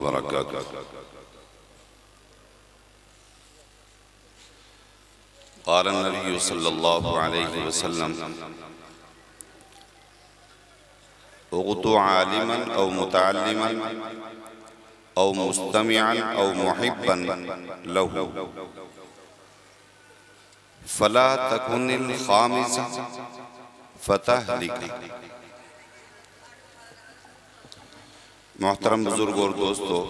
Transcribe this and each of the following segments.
वबरकातुहू। क़ाल नबी सल्लल्लाहु अलैहि वसल्लम उग़्तु आलिमन औ मुतअल्लिमन औ मुस्तमिअन औ मुहिब्बन लहू फला तकुनिल खामिसा फतहलिक। मोहतरम बुजुर्ग और दोस्तों,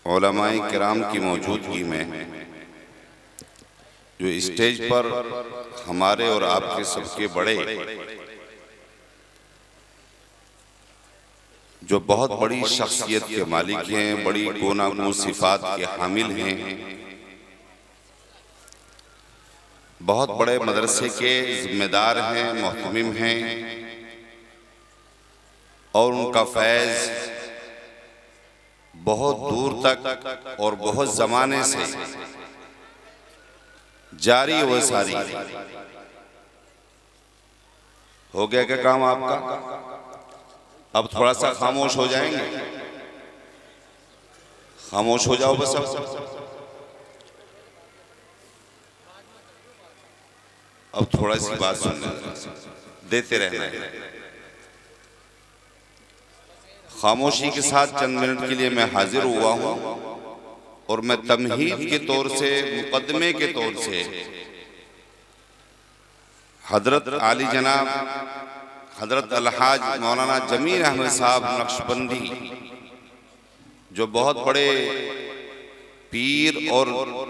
उलमाए किराम की मौजूदगी में जो स्टेज पर हमारे और आपके सबके बड़े जो बहुत बड़ी शख्सियत के मालिक हैं, बड़ी गुनागो सिफात के हामिल हैं, बहुत बड़े मदरसे के जिम्मेदार हैं, मोहतमिम हैं और उनका फैज़ बहुत दूर तक और बहुत ज़माने से जारी व सारी। हो गया क्या काम आपका? अब थोड़ा सा खामोश हो जाएंगे? खामोश हो जाओ बस। अब थोड़ा सी बात सुनने देते रहना है। खामोशी के साथ चंद मिनट के लिए मैं हाजिर हुआ हूं और मैं तमहीद के तौर से, मुकदमे के तौर से हजरत आली जनाब हजरत अलहाज मौलाना जमीर अहमद साहब नक्शबंदी, जो बहुत बड़े पीर और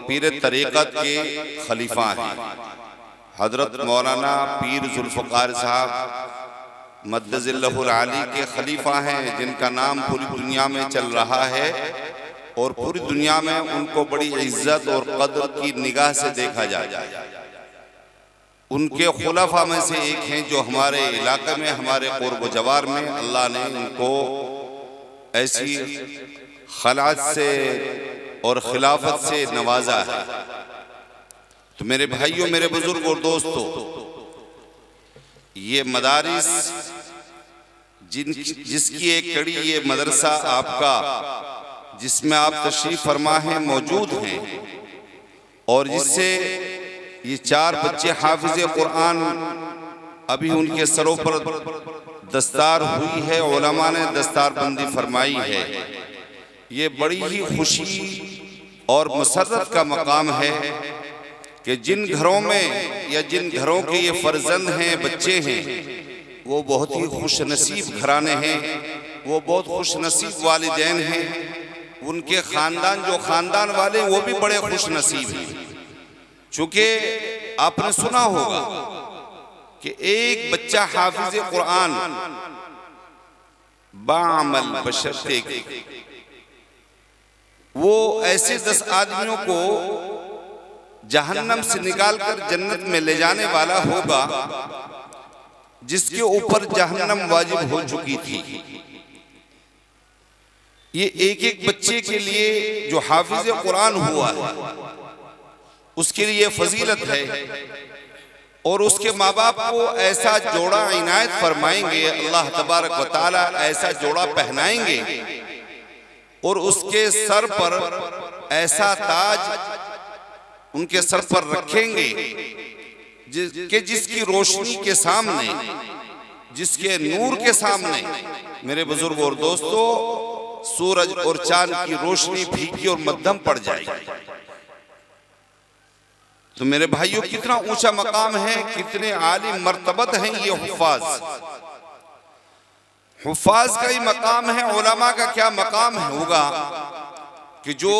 पीर तरीक़त के खलीफा हैं, हजरत मौलाना पीर जुल्फ़कार साहब मद्दज़िल्लहुल आली के खलीफा हैं, जिनका नाम पूरी दुनिया में चल रहा है और पूरी दुनिया में उनको बड़ी इज्जत और कदर की निगाह से देखा जाता है। उनके खुलफा में से एक हैं जो हमारे इलाके में, हमारे क़ुर्ब जवार में अल्लाह ने उनको ऐसी खलात से और खिलाफत से नवाजा है। तो मेरे भाइयों, मेरे बुजुर्ग और दोस्तों, ये मदारिस जिसकी एक कड़ी ये मदरसा आपका, जिसमें आप तशरीफ फरमा हैं, मौजूद हैं और जिससे ये 4 बच्चे हाफिज़े कुरान अभी उनके सरों पर दस्तार हुई है, उलमा ने दस्तार बंदी फरमाई है। ये बड़ी ही खुशी और मुसर्रत का मकाम है कि जिन घरों में या जिन घरों के ये फर्जंद हैं, बच्चे हैं, वो बहुत ही खुश नसीब घराने हैं, वो बहुत खुश नसीब वालिदैन हैं। उनके ख़ानदान, जो ख़ानदान वाले, वो भी बड़े खुश नसीब हैं। चूँकि आपने सुना होगा कि एक बच्चा हाफिज़ कुरान बाअमल बशर्ते वो ऐसे 10 आदमियों को जहन्नम से निकालकर जन्नत में ले जाने वाला होगा जिसके ऊपर जहन्नम वाजिब हो चुकी थी। ये एक एक बच्चे के लिए जो हाफिज़ कुरान हुआ है, उसके लिए फजीलत है और उसके माँ बाप को ऐसा जोड़ा इनायत फरमाएंगे, अल्लाह तबारक व तआला ऐसा जोड़ा पहनाएंगे और उसके सर पर ऐसा ताज उनके सर पर रखेंगे जिसकी रोशनी के सामने, जिसके नूर के सामने, मेरे बुजुर्ग और दोस्तों, सूरज और चांद की रोशनी फीकी और मध्यम पड़ जाएगी। तो मेरे भाइयों, कितना ऊंचा मकाम है, कितने आली मर्तबत हैं ये हुफ़ाज़। हुफ़ाज़ का ही मकाम है, उलमा का क्या मकाम होगा कि जो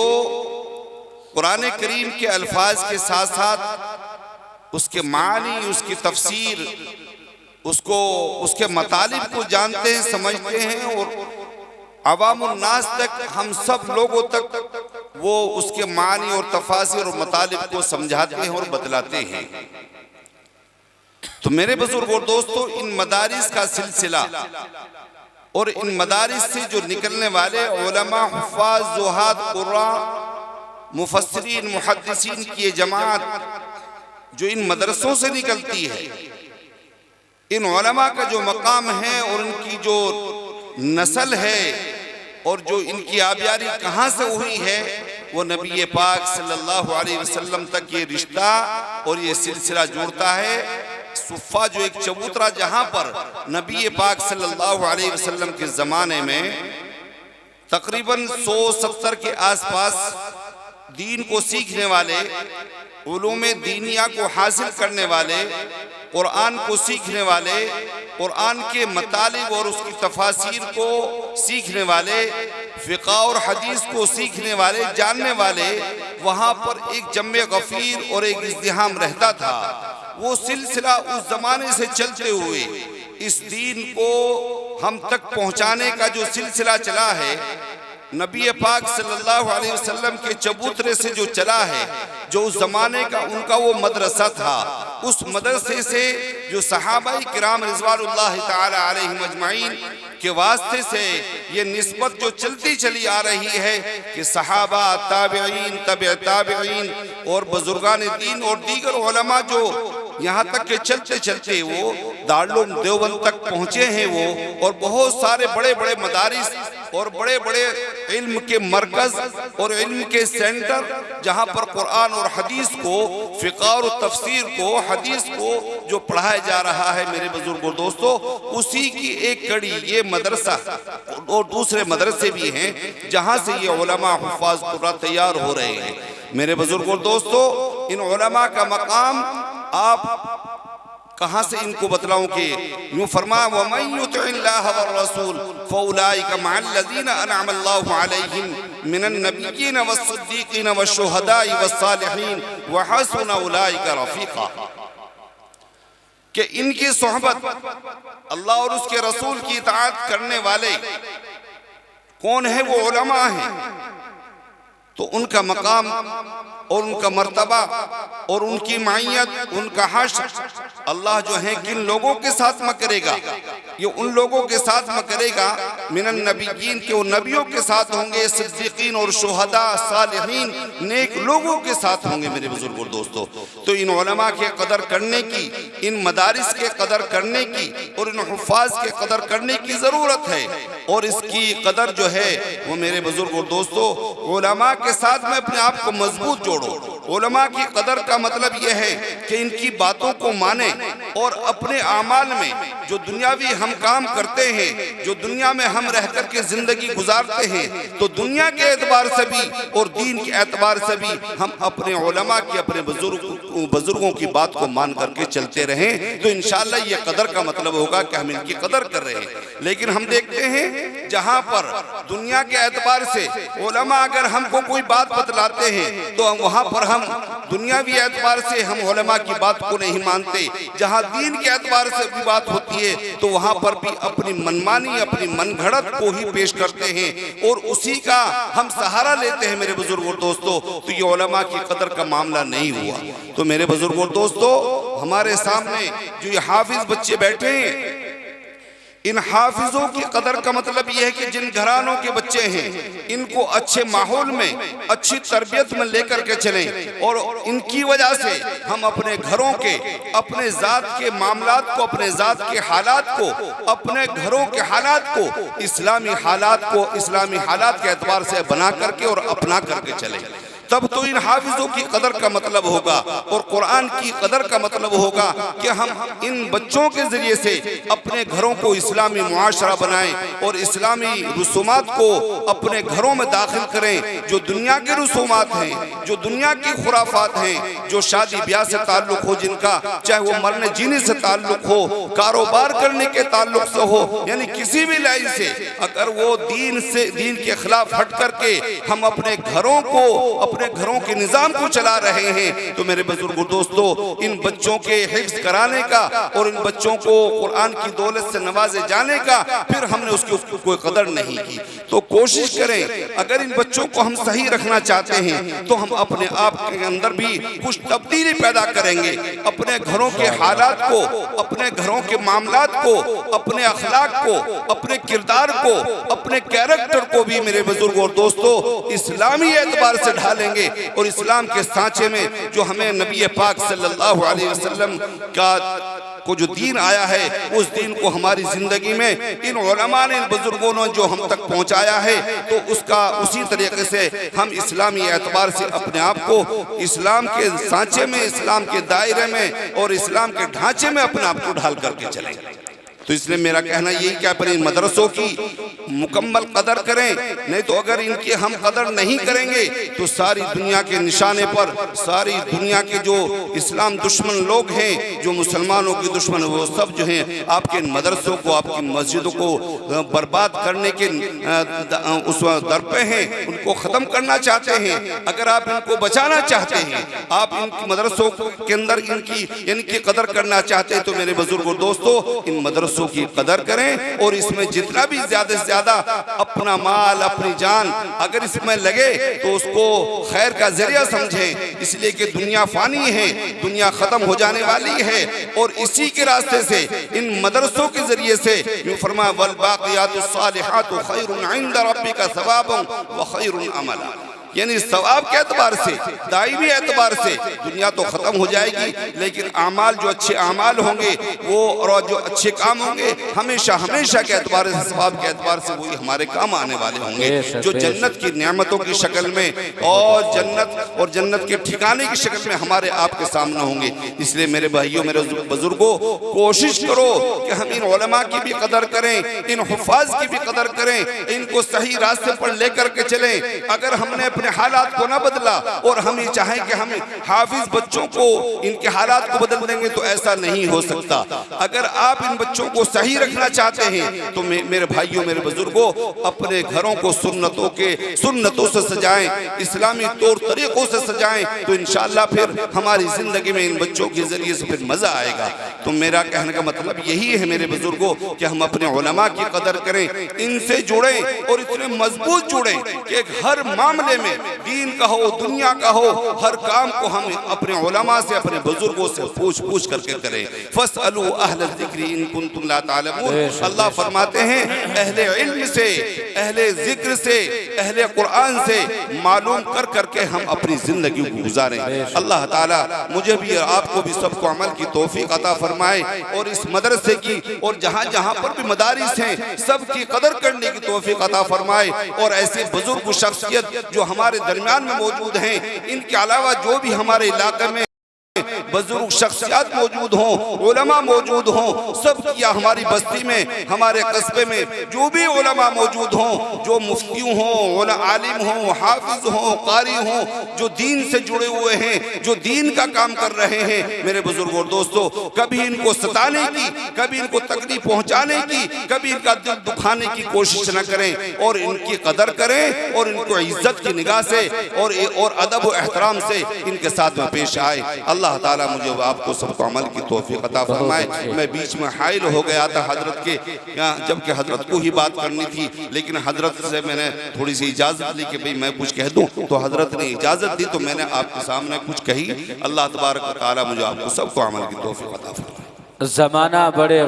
कुरान करीम के अल्फाज के साथ साथ उसके मानी, उसकी तफसीर, उसके मतालिब को जानते हैं, समझते हैं और अवामुन नास तक, हम सब लोगों तक वो उसके मानी और तफासिर और मतालिब को समझाते हैं और बतलाते हैं। तो मेरे बुजुर्ग और दोस्तों, इन मदारिस का सिलसिला और इन मदारिस से जो निकलने वाले उलमा, हुफ़ाज़, ज़ुहाद, क़ुर्रा, मुफस्सिरीन, मुहद्दिसीन की ये जमात जो इन मदरसों से निकलती है, इन उलमा का जो मकाम है और उनकी जो नस्ल है, और जो इनकी आबियारी कहाँ से हुई है, वो नबी पाक सल्लल्लाहु अलैहि वसल्लम तक ये रिश्ता और ये सिलसिला जोड़ता है। सुफ़ा जो एक चबूतरा जहाँ पर नबी पाक सल्लल्लाहु अलैहि वसल्लम के ज़माने में तकरीबन 170 के आसपास दीन को सीखने वाले, उलूम दीनिया को हासिल करने वाले, कुरान को सीखने वाले, कुरान के मतालिब और उसकी तफासीर को सीखने वाले, फ़िक़्ह और हदीस को सीखने वाले, जानने वाले, वहाँ पर एक जम्मे गफ़ीर और एक इज़्दिहाम रहता था। वो सिलसिला उस ज़माने से चलते हुए इस दीन को हम तक पहुँचाने का जो सिलसिला चला है, नबी पाक सल्लल्लाहु अलैहि वसल्लम के चबूतरे से जो चला है, जो उस ज़माने का उनका वो मदरसा था, उस मदरसे से जो सहाबाई किराम रिज़वानुल्लाह ताला अलैहिम अजमाइन के वास्ते से ये निस्बत जो चलती चली आ रही है कि सहाबा, ताबिईन, तबे ताबिईन और बुजुर्गान दीन और दीगर उलमा जो यहाँ तक के चलते चलते वो दारुल देवबंद तक पहुँचे हैं वो, और बहुत सारे बड़े बड़े मदारिस और बड़े बड़े इल्म के मरकज़ और इल्म के सेंटर जहाँ पर कुरान और हदीस को, फ़िक़्ह और तफसीर को, हदीस को जो पढ़ाया जा रहा है मेरे बुजुर्गों दोस्तों, उसी की एक कड़ी ये मदरसा और दूसरे मदरसे भी हैं जहाँ से ये उलमा हुफ़ाज़ कुरान तैयार हो रहे हैं। मेरे बुजुर्गों दोस्तों, इन उलमा का मकाम आप कहाँ से इनको बतलाऊं कि यूँ फरमा वमन युतिइल्लाह व रसूल फउलाइका मअल्लज़ीना अनअमल्लाहु अलैहिम मिनन नबिय्यीन वस्सिद्दीक़ीन वश्शुहदाई वस्सालिहीन व हसुन उलाइका रफ़ीक़ा, कि इनकी सोहबत अल्लाह और उसके रसूल की इताअत करने वाले कौन है, वो उलमा हैं। तो उनका मकाम और उनका मर्तबा और उनकी मायत, उनका हश्र अल्लाह जो है किन लोगों के साथ में करेगा, ये उन लोगों के साथ में करेगा मिनन नबिय्यीन के, वो नबियों के साथ होंगे, सिद्दीकीन और शुहदा, सालिहीन, नेक लोगों के साथ होंगे। मेरे बुजुर्गों दोस्तों, तो इन उलमा के कदर करने की, इन मदारिस के कदर करने की और इन हुफ़ाज़ के कदर करने की ज़रूरत है। और इसकी कदर जो है वो मेरे बुजुर्गों दोस्तों, उलमा के साथ में अपने आप को मजबूत जोड़ो। उलमा की कदर का मतलब यह है कि इनकी बातों को माने और अपने आमाल में जो दुनियावी हम काम करते हैं, जो दुनिया में हम रह कर के जिंदगी गुजारते हैं, तो दुनिया के एतबार से भी और दीन के एतबार से भी हम अपने उलमा की, अपने बुजुर्गों की बात को मान करके चलते रहें, तो इंशाअल्लाह ये कदर का मतलब होगा कि हम इनकी कदर कर रहे हैं। लेकिन हम देखते हैं जहाँ पर दुनिया के एतबार से उलमा अगर हमको कोई बात बतलाते हैं तो वहाँ पर हम दुनियावी एतबार से हम उलमा की बात को नहीं मानते। जहाँ दीन के एतबार से भी बात होती है तो वहाँ पर भी अपनी मनमानी, अपनी मनगढ़ंत को ही पेश करते हैं और उसी का हम सहारा लेते हैं। मेरे बुजुर्गों दोस्तों, तो ये उलमा की कदर का मामला नहीं हुआ। तो मेरे बुजुर्गों दोस्तों, हमारे सामने जो ये हाफिज बच्चे बैठे हैं, इन हाफिजों की कदर का मतलब यह है कि जिन घरानों के बच्चे हैं, इनको अच्छे माहौल में, अच्छी तरबियत में लेकर के चलें और इनकी वजह से हम अपने घरों के, अपने ज़ात के मामलात को, अपने ज़ात के हालात को, अपने घरों के हालात को, इस्लामी हालात के एतबार से बना करके और अपना करके चलें। तब तो इन हाफिजों की कदर का मतलब होगा और कुरान की कदर का मतलब होगा कि हम इन बच्चों के जरिए से अपने घरों को इस्लामी मुआशरा बनाएं और इस्लामी रसूमात को अपने घरों में दाखिल करें। जो दुनिया के रसूमात हैं, जो दुनिया की खुराफात हैं, जो शादी ब्याह से ताल्लुक हो जिनका, चाहे वो मरने जीने से ताल्लुक हो, कारोबार करने के ताल्लुक से हो, यानी किसी भी लाइन से अगर वो दीन के खिलाफ हट करके हम अपने घरों को, अपने घरों के निजाम को चला रहे हैं, तो मेरे बुजुर्गों दोस्तों, इन बच्चों के हिफ्ज कराने का और इन बच्चों को कुरान की दौलत से नवाजे जाने का फिर हमने उसकी कोई कदर नहीं की। तो कोशिश करें, अगर इन बच्चों को हम सही रखना चाहते हैं तो हम अपने आप के अंदर भी कुछ तब्दीली पैदा करेंगे। अपने घरों के हालात को, अपने घरों के मामलात को, अपने अखलाक को, अपने किरदार को, अपने कैरेक्टर को भी मेरे बुजुर्गों और दोस्तों इस्लामी एतबार से ढालेंगे और इस्लाम के सांचे में जो हमें नबी पाक सल्लल्लाहु अलैहि वसल्लम का को जो दीन आया है उस दीन को हमारी जिंदगी में इन उलमा ने, इन बुजुर्गों ने जो हम तक पहुंचाया है, तो उसका उसी तरीके से हम इस्लामी एतबार से अपने आप को इस्लाम के सांचे में, इस्लाम के दायरे में और इस्लाम के ढांचे में अपने आप को ढाल करके चलें। तो इसलिए मेरा कहना यही कि अपने इन मदरसों की मुकम्मल कदर करें, नहीं तो अगर इनकी हम कदर नहीं करेंगे तो सारी दुनिया के निशाने पर, सारी दुनिया के जो इस्लाम दुश्मन लोग हैं, जो मुसलमानों के दुश्मन, वो सब जो हैं आपके इन मदरसों को, आपकी मस्जिदों को बर्बाद करने के उस दर पे हैं, उनको ख़त्म करना चाहते हैं। अगर आप इनको बचाना चाहते हैं, आप इन मदरसों के अंदर इनकी कदर करना चाहते हैं, तो मेरे बुजुर्गों दोस्तों, इन मदरसों की कदर करें और इसमें जितना भी ज्यादा से ज्यादा अपना माल, अपनी जान अगर इसमें लगे तो उसको खैर का जरिया समझें, इसलिए कि दुनिया फानी है, दुनिया खत्म हो जाने वाली है। और इसी के रास्ते से, इन मदरसों के जरिए से यूं फरमाया वल बाक़ियातुस सालिहातु खैरुन इंदा रब्बिका सवाबन व खैरुन अमला, यानी सवाब के एतबार से, दायमी एतबार से दुनिया तो खत्म हो जाएगी, लेकिन आमाल, जो अच्छे आमाल होंगे वो और जो अच्छे काम होंगे हमेशा हमेशा के एतबार से, सवाब के एतबार से वही हमारे काम आने वाले होंगे, जो जन्नत की नेमतों की शक्ल में और जन्नत के ठिकाने की शक्ल में हमारे आपके सामने होंगे। इसलिए मेरे भाइयों, मेरे बुजुर्गों, कोशिश करो कि हम इन उलमा की भी कदर करें, इन हुफ़ाज़ की भी कदर करें, इनको सही रास्ते पर लेकर के चलें। अगर हमने अपने हालात को ना बदला और हम ये चाहें कि हम हाफिज बच्चों को इनके हालात को बदल देंगे, तो ऐसा नहीं हो सकता। अगर आप इन बच्चों को सही रखना चाहते हैं तो मेरे भाइयों, मेरे बुजुर्गों, अपने घरों को सुन्नतों से सजाएं, इस्लामी तौर तरीकों से सजाएं, तो इंशाअल्लाह फिर हमारी जिंदगी में इन बच्चों के जरिए से फिर मजा आएगा। तो मेरा कहने का मतलब यही है मेरे बुजुर्गों कि हम अपने उलमा की कदर करें, इनसे जुड़ें और इतने मजबूत जुड़ें कि हर मामले में, दीन का हो, दुनिया का हो, हर काम को हम अपने उलमा से, अपने बुजुर्गों से पूछ करके करें। फसअलू अहल ज़िक्र इन कुंतुम ला तालमून। अल्लाह फरमाते हैं अहले इल्म से, अहले ज़िक्र से, अहले कुरान से मालूम कर करके हम अपनी जिंदगी को गुजारें। अल्लाह ताला मुझे भी और आपको भी सबको अमल की तौफीक अता फरमाए और इस मदरसे की और जहाँ जहाँ पर भी मदारिस हैं सबकी कदर करने की तौफीक अता फरमाए। और ऐसे बुजुर्ग शख्सियत जो हमारे दरमियान में मौजूद हैं, इनके अलावा जो भी हमारे इलाके में बुजुर्ग शख्सियत मौजूद हों, उलमा मौजूद हों, सब किया हमारी बस्ती में, हमारे कस्बे में जो भी उलमा मौजूद हों, जो मुफ्ती हों, आलिम हों, हाफिज हों, कारी हों, जो दीन से जुड़े हुए हैं, जो दीन का काम कर रहे हैं, मेरे बुजुर्ग और दोस्तों, कभी इनको सताने की, कभी इनको तकलीफ पहुंचाने की, कभी इनका दिल दुखाने की कोशिश न करें और इनकी कदर करें और इनको इज्जत की निगाह से और अदब और एहतराम से इनके साथ में पेश आए। अल्लाह ताला मुझे आपको सबको अमल की तौफीक अता फरमाए। मैं बीच में हाइल हो गया था हजरत के, जबकि हजरत को ही बात करनी थी, लेकिन हजरत से मैंने थोड़ी सी इजाज़त ली कि भाई मैं कुछ कह दूं, तो हजरत ने इजाज़त दी, तो मैंने आपके सामने कुछ कही। अल्लाह तबारक व तआला मुझे आपको सबको अमल की तौफीक अता फरमाए। ज़माना बड़े